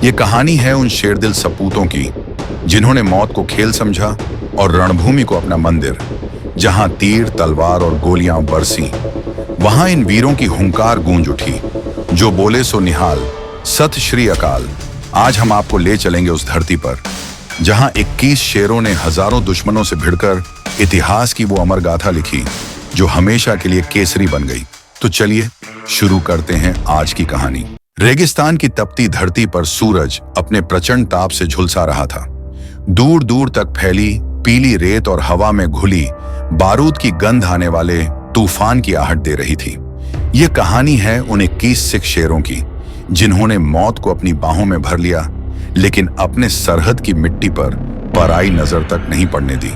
ये कहानी है उन शेरदिल सपूतों की जिन्होंने मौत को खेल समझा और रणभूमि को अपना मंदिर। जहां तीर, तलवार और गोलियां बरसी, वहां इन वीरों की हुंकार गूंज उठी, जो बोले सो निहाल, सत श्री अकाल। आज हम आपको ले चलेंगे उस धरती पर जहां 21 शेरों ने हजारों दुश्मनों से भिड़कर इतिहास की वो अमर गाथा लिखी जो हमेशा के लिए केसरी बन गई। तो चलिए शुरू करते हैं आज की कहानी। रेगिस्तान की तपती धरती पर सूरज अपने प्रचंड ताप से झुलसा रहा था। दूर दूर तक फैली पीली रेत और हवा में घुली बारूद की गंध आने वाले तूफान की आहट दे रही थी। ये कहानी है उन 21 सिख शेरों की जिन्होंने मौत को अपनी बाहों में भर लिया, लेकिन अपने सरहद की मिट्टी पर पराई नजर तक नहीं पड़ने दी।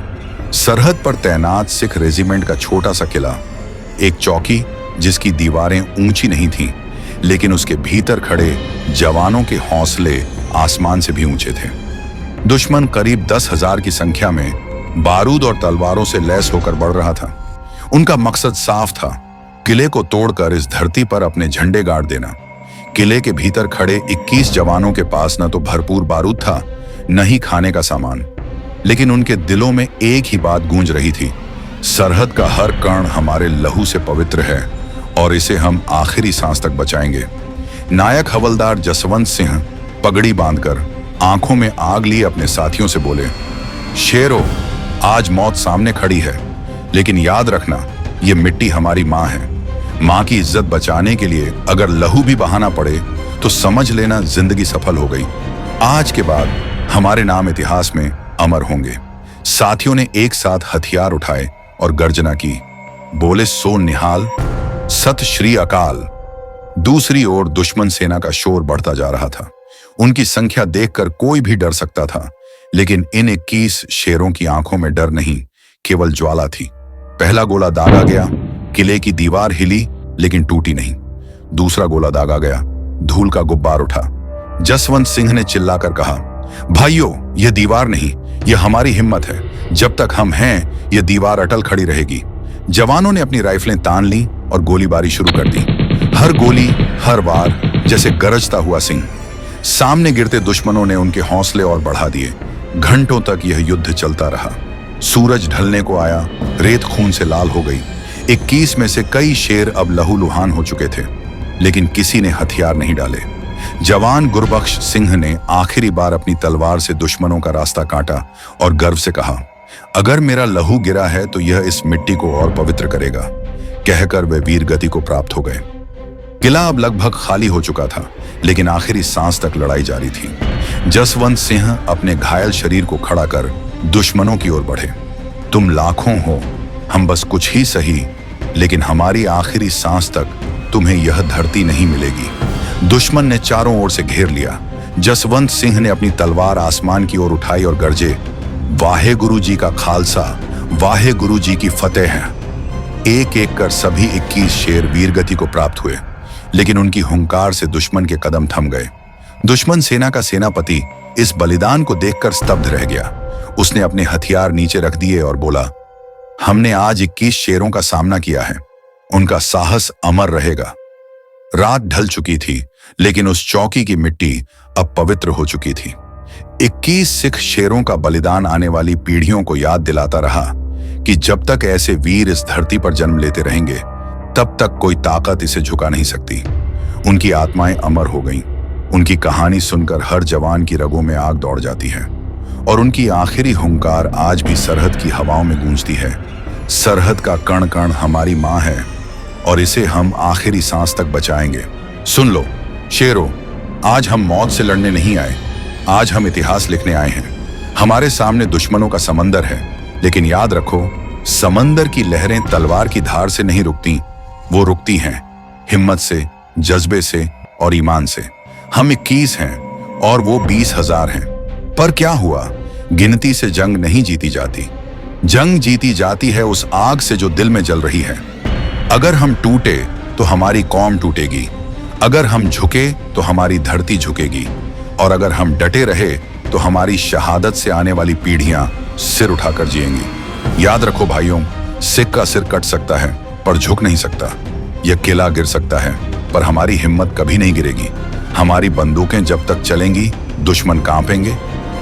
सरहद पर तैनात सिख रेजिमेंट का छोटा सा किला, एक चौकी जिसकी दीवारें ऊंची नहीं थीं, लेकिन उसके भीतर खड़े जवानों के हौसले आसमान से भी ऊंचे थे। दुश्मन करीब 10,000 की संख्या में बारूद और तलवारों से लैस होकर बढ़ रहा था। उनका मकसद साफ था, किले को तोड़कर इस धरती पर अपने झंडे गाड़ देना। किले के भीतर खड़े 21 जवानों के पास न तो भरपूर बारूद था, न ही खाने का सामान, लेकिन उनके दिलों में एक ही बात गूंज रही थी, सरहद का हर कण हमारे लहू से पवित्र है और इसे हम आखिरी सांस तक बचाएंगे। नायक हवलदार जसवंत सिंह पगड़ी बांधकर आंखों में आग लिए अपने साथियों से बोले, शेरों, आज मौत सामने खड़ी है, लेकिन याद रखना, ये मिट्टी हमारी माँ है। माँ की इज्जत बचाने के लिए अगर लहू भी बहाना पड़े तो समझ लेना जिंदगी सफल हो गई। आज के बाद हमारे नाम इतिहास में अमर होंगे। साथियों ने एक साथ हथियार उठाए और गर्जना की, बोले सो निहाल, सत श्री अकाल। दूसरी ओर दुश्मन सेना का शोर बढ़ता जा रहा था। उनकी संख्या देखकर कोई भी डर सकता था, लेकिन इन 21 शेरों की आंखों में डर नहीं, केवल ज्वाला थी। पहला गोला दागा गया, किले की दीवार हिली लेकिन टूटी नहीं। दूसरा गोला दागा गया, धूल का गुब्बार उठा। जसवंत सिंह ने चिल्लाकर कहा, भाइयों, यह दीवार नहीं, यह हमारी हिम्मत है। जब तक हम हैं, यह दीवार अटल खड़ी रहेगी। जवानों ने अपनी राइफलें तान ली और गोलीबारी शुरू कर दी। हर गोली, हर वार जैसे गरजता हुआ सिंह। सामने गिरते दुश्मनों ने उनके हौसले और बढ़ा दिए। घंटों तक यह युद्ध चलता रहा। सूरज ढलने को आया, रेत खून से लाल हो गई। 21 में से कई शेर अब लहूलुहान हो चुके थे, लेकिन किसी ने हथियार नहीं डाले। जवान गुरबख्श सिंह ने आखिरी बार अपनी तलवार से दुश्मनों का रास्ता काटा और गर्व से कहा, अगर मेरा लहू गिरा है तो यह इस मिट्टी को और पवित्र करेगा। कहकर वे वीर गति को प्राप्त हो गए। किला अब लगभग खाली हो चुका था, लेकिन आखिरी सांस तक लड़ाई जारी थी। जसवंत सिंह अपने घायल शरीर को खड़ा कर दुश्मनों की ओर बढ़े। तुम लाखों हो, हम बस कुछ ही सही, लेकिन हमारी आखिरी सांस तक तुम्हें यह धरती नहीं मिलेगी। दुश्मन ने चारों ओर से घेर लिया। जसवंत सिंह ने अपनी तलवार आसमान की ओर उठाई और गरजे, वाहे गुरु जी का खालसा, वाहे गुरु जी की फतेह है। एक एक कर सभी 21 शेर वीरगति को प्राप्त हुए, लेकिन उनकी हुंकार से दुश्मन के कदम थम गए। दुश्मन सेना का सेनापति इस बलिदान को देखकर स्तब्ध रह गया। उसने अपने हथियार नीचे रख दिए और बोला, हमने आज 21 शेरों का सामना किया है, उनका साहस अमर रहेगा। रात ढल चुकी थी, लेकिन उस चौकी की मिट्टी अब पवित्र हो चुकी थी। 21 सिख शेरों का बलिदान आने वाली पीढ़ियों को याद दिलाता रहा कि जब तक ऐसे वीर इस धरती पर जन्म लेते रहेंगे, तब तक कोई ताकत इसे झुका नहीं सकती। उनकी आत्माएं अमर हो गईं। उनकी कहानी सुनकर हर जवान की रगों में आग दौड़ जाती है और उनकी आखिरी हुंकार आज भी सरहद की हवाओं में गूंजती है। सरहद का कण कण हमारी माँ है और इसे हम आखिरी सांस तक बचाएंगे। सुन लो शेरों, आज हम मौत से लड़ने नहीं आए, आज हम इतिहास लिखने आए हैं। हमारे सामने दुश्मनों का समंदर है, लेकिन याद रखो, समंदर की लहरें तलवार की धार से नहीं रुकती, वो रुकती हैं हिम्मत से, जज्बे से और ईमान से। हम 21 हैं और वो 20,000 हैं। पर क्या हुआ, गिनती से जंग नहीं जीती जाती। जंग जीती जाती है उस आग से जो दिल में जल रही है। अगर हम टूटे तो हमारी कौम टूटेगी, अगर हम झुके तो हमारी धरती झुकेगी, और अगर हम डटे रहे तो हमारी शहादत से आने वाली पीढ़ियां सिर उठाकर जिएंगी। याद रखो भाइयों, सिख का सिर कट सकता है पर झुक नहीं सकता। यह किला गिर सकता है पर हमारी हिम्मत कभी नहीं गिरेगी। हमारी बंदूकें जब तक चलेंगी दुश्मन कांपेंगे,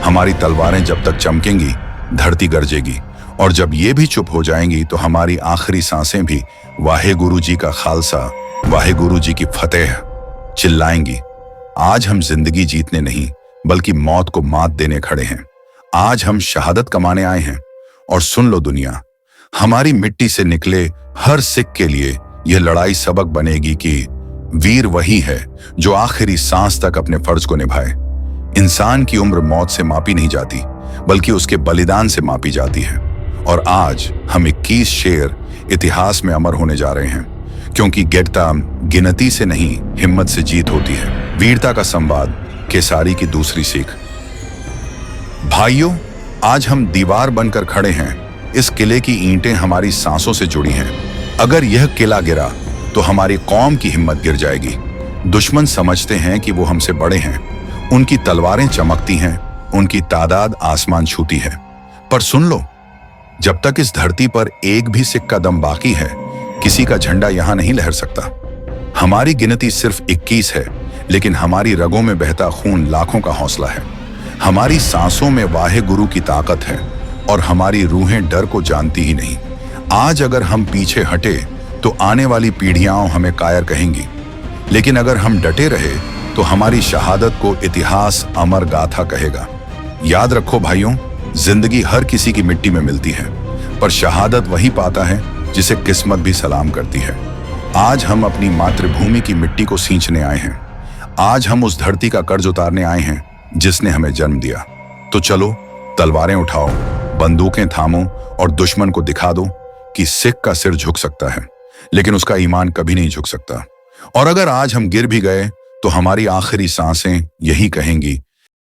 हमारी तलवारें जब तक चमकेंगी धरती गरजेगी, और जब ये भी चुप हो जाएंगी तो हमारी आखिरी सांसें भी वाहेगुरु जी का खालसा, वाहेगुरु जी की फतेह चिल्लाएंगी। आज हम जिंदगी जीतने नहीं बल्कि मौत को मात देने खड़े हैं। आज हम शहादत कमाने आए हैं। और सुन लो दुनिया, हमारी मिट्टी से निकले हर सिख के लिए यह लड़ाई सबक बनेगी कि वीर वही है जो आखिरी सांस तक अपने फर्ज को निभाए। इंसान की उम्र मौत से मापी नहीं जाती बल्कि उसके बलिदान से मापी जाती है। और आज हम 21 शेर इतिहास में अमर होने जा रहे हैं, क्योंकि गिरता गिनती से नहीं हिम्मत से जीत होती है। वीरता का संवाद, केसारी की दूसरी सीख। भाइयों, आज हम दीवार बनकर खड़े हैं। इस किले की ईंटें हमारी सांसों से जुड़ी हैं। अगर यह किला गिरा तो हमारी कौम की हिम्मत गिर जाएगी। दुश्मन समझते हैं कि वो हमसे बड़े हैं, उनकी तलवारें चमकती हैं, उनकी तादाद आसमान छूती है। पर सुन लो, जब तक इस धरती पर एक भी सिख का दम बाकी है, किसी का झंडा यहां नहीं लहर सकता। हमारी गिनती सिर्फ 21 है, लेकिन हमारी रगों में बहता खून लाखों का हौसला है। हमारी सांसों में वाहे गुरु की ताकत है और हमारी रूहें डर को जानती ही नहीं। आज अगर हम पीछे हटे तो आने वाली पीढ़ियां हमें कायर कहेंगी, लेकिन अगर हम डटे रहे तो हमारी शहादत को इतिहास अमर गाथा कहेगा। याद रखो भाइयों, जिंदगी हर किसी की मिट्टी में मिलती है, पर शहादत वही पाता है जिसे किस्मत भी सलाम करती है। आज हम अपनी मातृभूमि की मिट्टी को सींचने आए हैं। आज हम उस धरती का कर्ज उतारने आए हैं जिसने हमें जन्म दिया। तो चलो, तलवारें उठाओ, बंदूकें थामो और दुश्मन को दिखा दो कि सिख का सिर झुक सकता है, लेकिन उसका ईमान कभी नहीं झुक सकता। और अगर आज हम गिर भी गए तो हमारी आखिरी सांसें यही कहेंगी